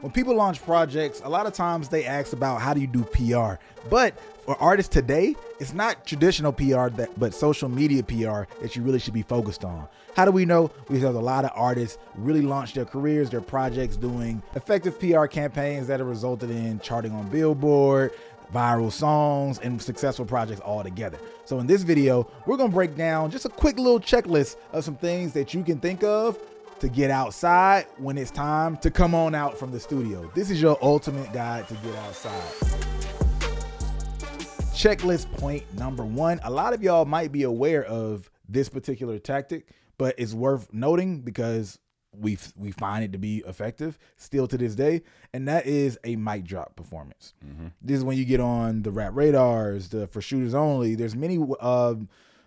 when people launch projects, a lot of times they ask about how do you do PR. But for artists today, it's not traditional PR, but social media PR that you really should be focused on. How do we know? We have a lot of artists really launch their careers, their projects doing effective PR campaigns that have resulted in charting on Billboard, viral songs, and successful projects all together. So in this video, we're gonna break down just a quick little checklist of some things that you can think of to get outside when it's time to come on out from the studio. This is your ultimate guide to get outside. Checklist point number one. A lot of y'all might be aware of this particular tactic, but it's worth noting because we find it to be effective still to this day, and that is a mic drop performance. This is when you get on the rap radars, the For Shooters Only. There's many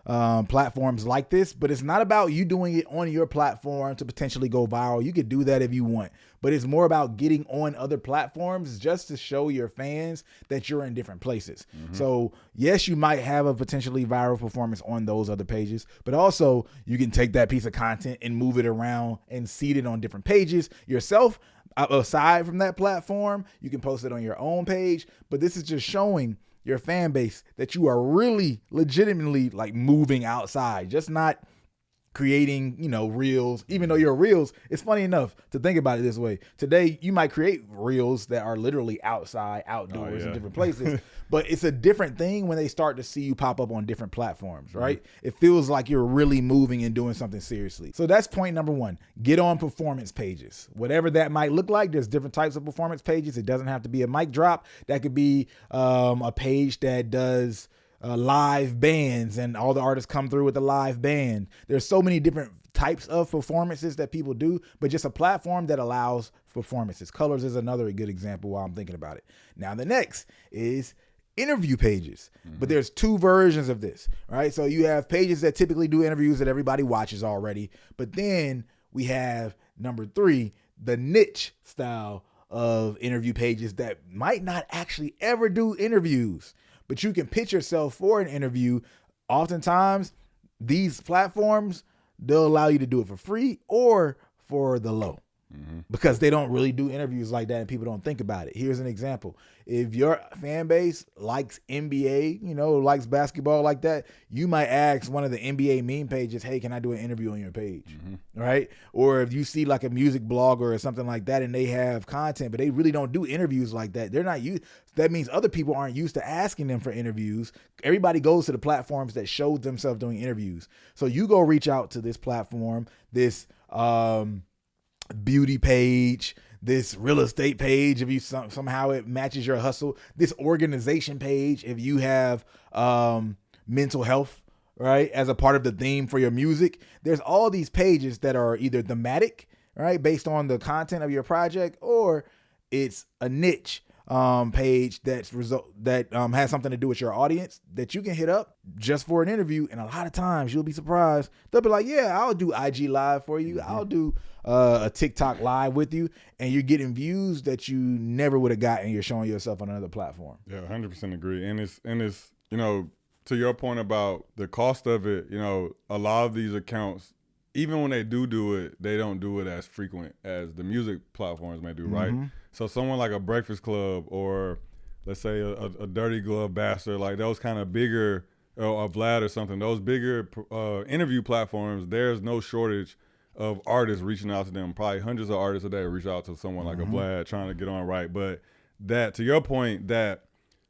platforms like this, but it's not about you doing it on your platform to potentially go viral. You could do that if you want, but it's more about getting on other platforms just to show your fans that you're in different places. So yes, you might have a potentially viral performance on those other pages, but also you can take that piece of content and move it around and seed it on different pages yourself. Aside from that platform, you can post it on your own page, but this is just showing your fan base that you are really legitimately like moving outside, just not creating, reels. Even though your reels, it's funny enough to think about it this way. Today, you might create reels that are literally outside, outdoors, in different places, but it's a different thing when they start to see you pop up on different platforms, right? It feels like you're really moving and doing something seriously. So that's point number one. Get on performance pages. Whatever that might look like, there's different types of performance pages. It doesn't have to be a mic drop. That could be a page that does live bands and all the artists come through with a live band. There's so many different types of performances that people do, but just a platform that allows performances. Colors is another good example while I'm thinking about it. Now the next is interview pages, but there's two versions of this, right? So you have pages that typically do interviews that everybody watches already, but then we have number three, the niche style of interview pages that might not actually ever do interviews, but you can pitch yourself for an interview. Oftentimes, these platforms, they'll allow you to do it for free or for the low because they don't really do interviews like that and people don't think about it. Here's an example. If your fan base likes NBA, likes basketball like that, you might ask one of the NBA meme pages, hey, can I do an interview on your page? Right? Or if you see like a music blogger or something like that and they have content, but they really don't do interviews like that. They're not used. That means other people aren't used to asking them for interviews. Everybody goes to the platforms that show themselves doing interviews. So you go reach out to this platform, this beauty page, this real estate page, if you somehow it matches your hustle, this organization page, if you have mental health, right, as a part of the theme for your music. There's all these pages that are either thematic, right, based on the content of your project, or it's a niche page that has something to do with your audience that you can hit up just for an interview. And a lot of times you'll be surprised. They'll be like, yeah, I'll do IG live for you. I'll do a TikTok live with you. And you're getting views that you never would have gotten. You're showing yourself on another platform. Yeah, 100% agree. And it's, to your point about the cost of it, a lot of these accounts, even when they do it, they don't do it as frequent as the music platforms may do, right? So someone like a Breakfast Club, or let's say a Dirty Glove Bastard, like those kind of bigger, or a Vlad or something, those bigger interview platforms, there's no shortage of artists reaching out to them. Probably hundreds of artists a day reach out to someone like a Vlad trying to get on right. But that, to your point, that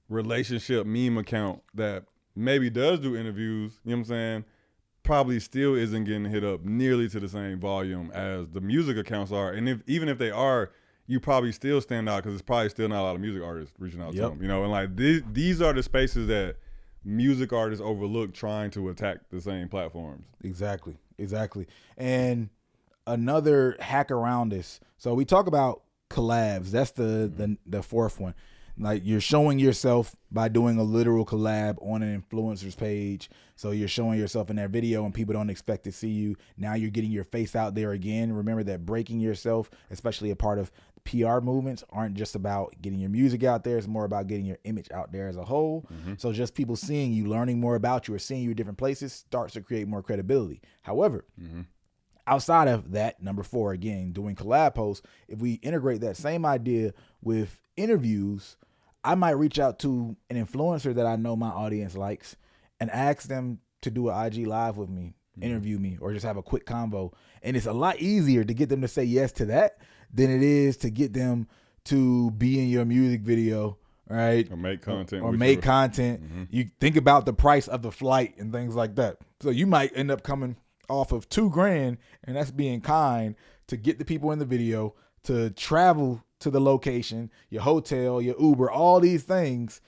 relationship meme account that maybe does do interviews, you know what I'm saying, probably still isn't getting hit up nearly to the same volume as the music accounts are. And even if they are, you probably still stand out because it's probably still not a lot of music artists reaching out to them. And like these are the spaces that music artists overlook trying to attack the same platforms. Exactly. And another hack around this. So we talk about collabs. That's the fourth one. Like, you're showing yourself by doing a literal collab on an influencer's page. So you're showing yourself in that video and people don't expect to see you. Now you're getting your face out there again. Remember that breaking yourself, especially a part of PR movements, aren't just about getting your music out there. It's more about getting your image out there as a whole. So just people seeing you, learning more about you, or seeing you at different places starts to create more credibility. However, outside of that, number 4, again, doing collab posts, if we integrate that same idea with interviews, I might reach out to an influencer that I know my audience likes and ask them to do an IG live with me, interview me, or just have a quick convo. And it's a lot easier to get them to say yes to that than it is to get them to be in your music video, right? Or make content. You think about the price of the flight and things like that. So you might end up coming off of $2,000, and that's being kind to get the people in the video, to travel to the location, your hotel, your Uber, all these things.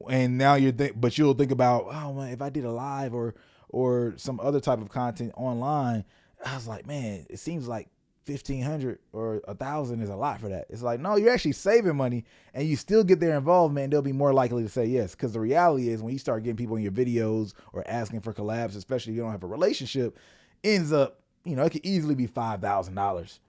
And now but you'll think about, oh man, if I did a live or some other type of content online, I was like, man, it seems like $1,500 or $1,000 is a lot for that. It's like, no, you're actually saving money and you still get their involvement. They'll be more likely to say yes. Because the reality is when you start getting people in your videos or asking for collabs, especially if you don't have a relationship, ends up, it could easily be $5,000,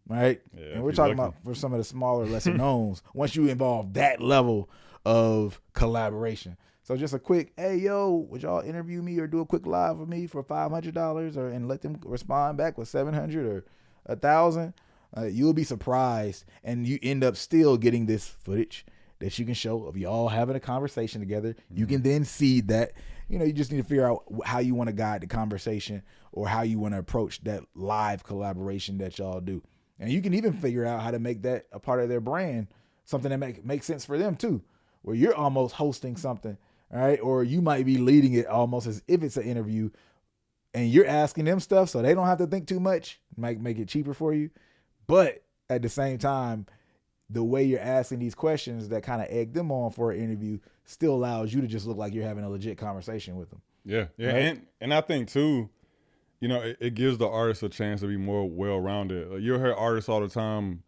right? Yeah, and we're talking about for some of the smaller, lesser knowns, once you involve that level of collaboration. So just a quick, hey, yo, would y'all interview me or do a quick live with me for $500 and let them respond back with $700 or $1,000? You'll be surprised, and you end up still getting this footage that you can show of y'all having a conversation together. Mm-hmm. You can then see that, you just need to figure out how you want to guide the conversation or how you want to approach that live collaboration that y'all do. And you can even figure out how to make that a part of their brand, something that makes sense for them too, where you're almost hosting something, right? Or you might be leading it almost as if it's an interview and you're asking them stuff so they don't have to think too much, might make it cheaper for you. But at the same time, the way you're asking these questions that kind of egg them on for an interview still allows you to just look like you're having a legit conversation with them. Yeah. Right? And I think too, it gives the artist a chance to be more well-rounded. Like, you'll hear artists all the time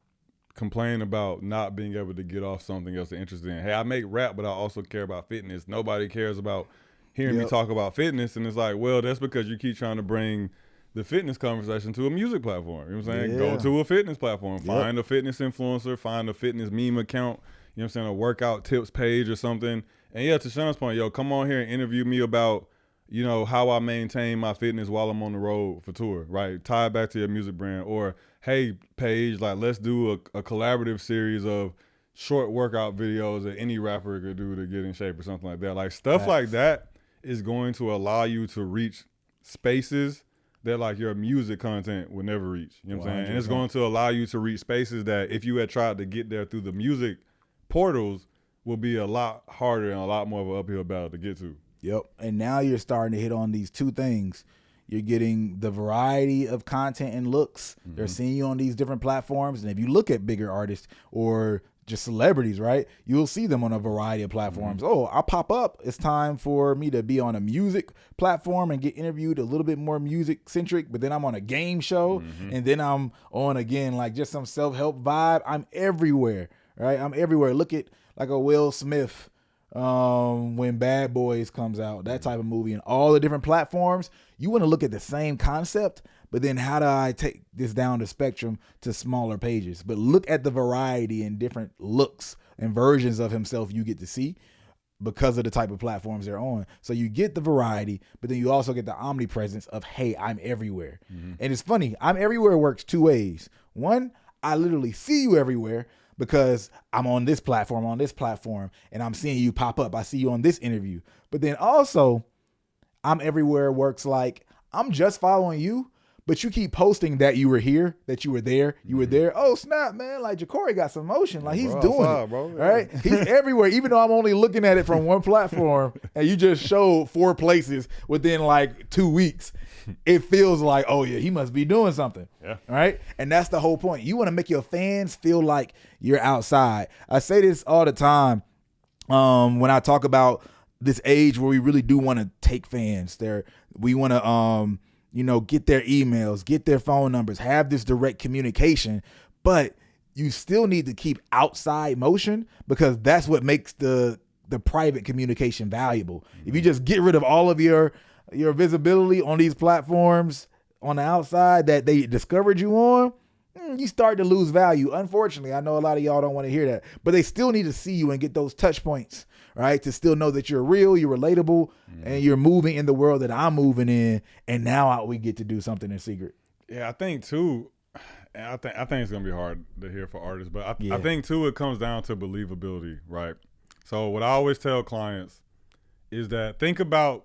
complain about not being able to get off something else they're interested in. Hey, I make rap, but I also care about fitness. Nobody cares about hearing me talk about fitness. And it's like, well, that's because you keep trying to bring the fitness conversation to a music platform. You know what I'm saying? Yeah. Go to a fitness platform, find a fitness influencer, find a fitness meme account, you know what I'm saying, a workout tips page or something. And to Sean's point, come on here and interview me about, how I maintain my fitness while I'm on the road for tour, right? Tie it back to your music brand. Or, hey, Paige, let's do a collaborative series of short workout videos that any rapper could do to get in shape or something like that. Stuff like that is going to allow you to reach spaces that your music content would never reach. You know what I'm saying? And it's going to allow you to reach spaces that if you had tried to get there through the music portals will be a lot harder and a lot more of an uphill battle to get to. Yep. And now you're starting to hit on these two things. You're getting the variety of content and looks. Mm-hmm. They're seeing you on these different platforms. And if you look at bigger artists or just celebrities, right, you'll see them on a variety of platforms. Mm-hmm. Oh, I'll pop up. It's time for me to be on a music platform and get interviewed a little bit more music centric, but then I'm on a game show and then I'm on again, just some self-help vibe. I'm everywhere, right? I'm everywhere. Look at a Will Smith when Bad Boys comes out, that type of movie, and all the different platforms. You want to look at the same concept, but then how do I take this down the spectrum to smaller pages? But look at the variety and different looks and versions of himself you get to see because of the type of platforms they're on. So you get the variety, but then you also get the omnipresence of, hey, I'm everywhere. Mm-hmm. And it's funny, I'm everywhere works two ways. One, I literally see you everywhere because I'm on this platform, and I'm seeing you pop up. I see you on this interview. But then also, I'm everywhere works I'm just following you, but you keep posting that you were here, that you were there, Oh, snap, man. Ja'Cory got some motion. He's doing it, bro. Right? He's everywhere, even though I'm only looking at it from one platform, and you just showed 4 places within 2 weeks. It feels like, oh, yeah, he must be doing something. Yeah. Right? And that's the whole point. You want to make your fans feel like you're outside. I say this all the time when I talk about this age where we really do want to take fans there. We want to, get their emails, get their phone numbers, have this direct communication, but you still need to keep outside motion because that's what makes the private communication valuable. If you just get rid of all of your visibility on these platforms on the outside that they discovered you on, you start to lose value. Unfortunately, I know a lot of y'all don't want to hear that, but they still need to see you and get those touch points, right? To still know that you're real, you're relatable, and you're moving in the world that I'm moving in. And now we get to do something in secret. Yeah, I think too. And I think it's gonna be hard to hear for artists, but I think too it comes down to believability, right? So what I always tell clients is that think about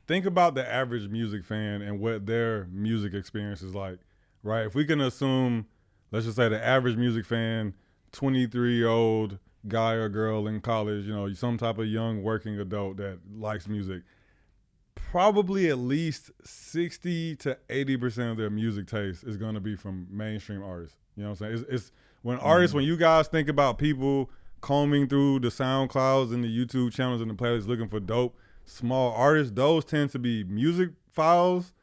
the average music fan and what their music experience is like, right? If we can assume, let's just say the average music fan, 23-year-old guy or girl in college, you know, some type of young working adult that likes music, probably at least 60 to 80% of their music taste is going to be from mainstream artists. You know what I'm saying? It's when artists, when you guys think about people combing through the SoundClouds and the YouTube channels and the playlists looking for dope, small artists, those tend to be music files,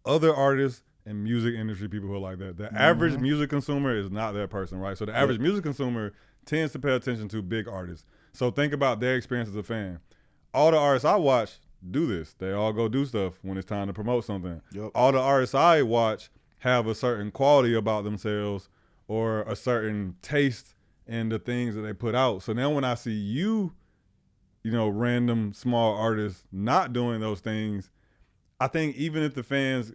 other artists, and music industry people who are like that. The average music consumer is not that person, right? So the average music consumer tends to pay attention to big artists. So think about their experience as a fan. All the artists I watch do this. They all go do stuff when it's time to promote something. All the artists I watch have a certain quality about themselves or a certain taste in the things that they put out. So now when I see you know, random small artists not doing those things, I think even if the fans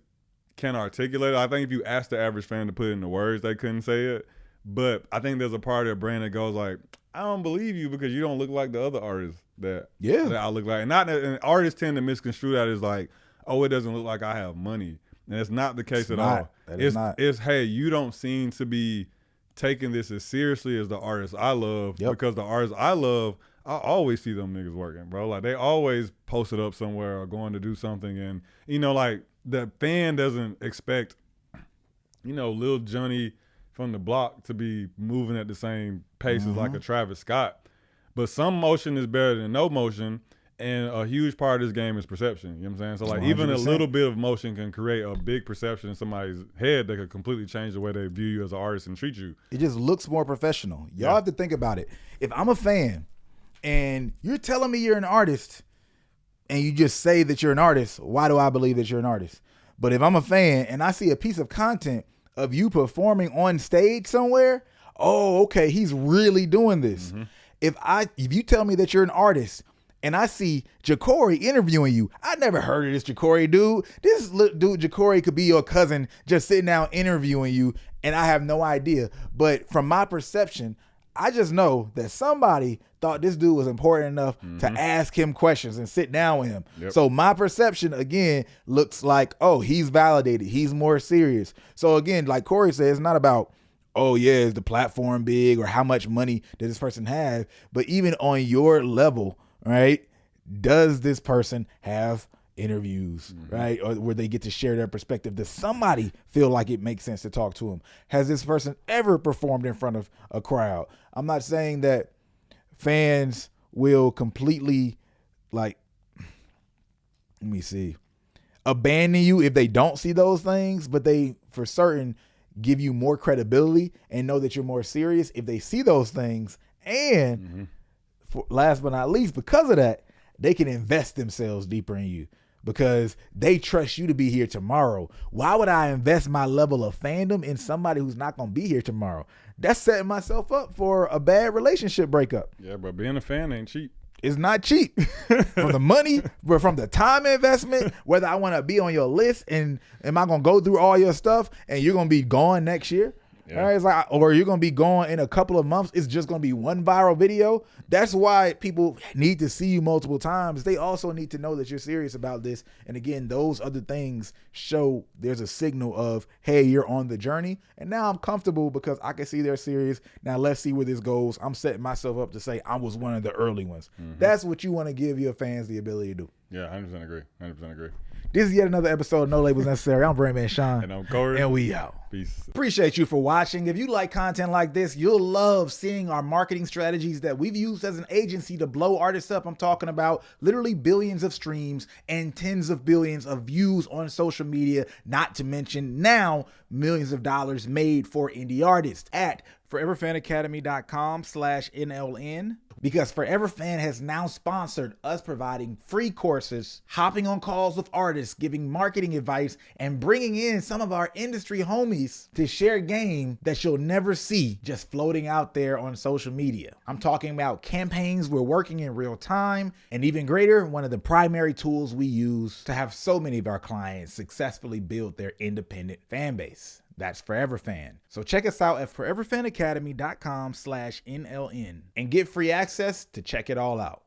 can articulate it, I think if you ask the average fan to put it into words, they couldn't say it. But I think there's a part of their brand that goes like, I don't believe you because you don't look like the other artists that I look like. And artists tend to misconstrue that as like, oh, it doesn't look like I have money. And it's not the case at all. It's, hey, you don't seem to be taking this as seriously as the artists I love because the artists I love, I always see them niggas working, bro. Like they always posted up somewhere or going to do something. And, you know, like the fan doesn't expect, you know, Lil Johnny from the block to be moving at the same pace as like a Travis Scott. But some motion is better than no motion. And a huge part of this game is perception. You know what I'm saying? So like 100%. Even a little bit of motion can create a big perception in somebody's head that could completely change the way they view you as an artist and treat you. It just looks more professional. Y'all have to think about it. If I'm a fan and you're telling me you're an artist and you just say that you're an artist, why do I believe that you're an artist? But if I'm a fan and I see a piece of content of you performing on stage somewhere, oh, okay, he's really doing this. If you tell me that you're an artist and I see Ja'Cory interviewing you, I never heard of this Ja'Cory dude. This dude Ja'Cory could be your cousin just sitting down interviewing you, and I have no idea. But from my perception, I just know that somebody thought this dude was important enough to ask him questions and sit down with him. So my perception, again, looks like, oh, he's validated. He's more serious. So again, like Corey said, it's not about, oh yeah, is the platform big or how much money does this person have? But even on your level, right, does this person have interviews, right? Or where they get to share their perspective? Does somebody feel like it makes sense to talk to them? Has this person ever performed in front of a crowd? I'm not saying that fans will completely, like, let me see, abandon you if they don't see those things, but they, for certain, give you more credibility and know that you're more serious if they see those things. And last but not least, because of that, they can invest themselves deeper in you because they trust you to be here tomorrow. Why would I invest my level of fandom in somebody who's not going to be here tomorrow? That's setting myself up for a bad relationship breakup. Yeah, but being a fan ain't cheap. It's not cheap. From the money, but from the time investment, whether I want to be on your list and am I going to go through all your stuff and you're going to be gone next year? Yeah. Right? It's like, or you're going to be gone in a couple of months. It's just going to be one viral video. That's why people need to see you multiple times. They also need to know that you're serious about this. And again, those other things show there's a signal of, hey, you're on the journey. And now I'm comfortable because I can see they're serious. Now let's see where this goes. I'm setting myself up to say I was one of the early ones. That's what you want to give your fans the ability to do. Yeah, 100% agree. 100% agree. This is yet another episode of No Labels Necessary. I'm Brandman Sean. And I'm Corey. And we out. Peace. Appreciate you for watching. If you like content like this, you'll love seeing our marketing strategies that we've used as an agency to blow artists up. I'm talking about literally billions of streams and tens of billions of views on social media, not to mention now millions of dollars made for indie artists at foreverfanacademy.com/NLN. because Forever Fan has now sponsored us providing free courses, hopping on calls with artists, giving marketing advice, and bringing in some of our industry homies to share game that you'll never see just floating out there on social media. I'm talking about campaigns we're working in real time, and even greater, one of the primary tools we use to have so many of our clients successfully build their independent fan base. That's Forever Fan. So check us out at foreverfanacademy.com/NLN and get free access to check it all out.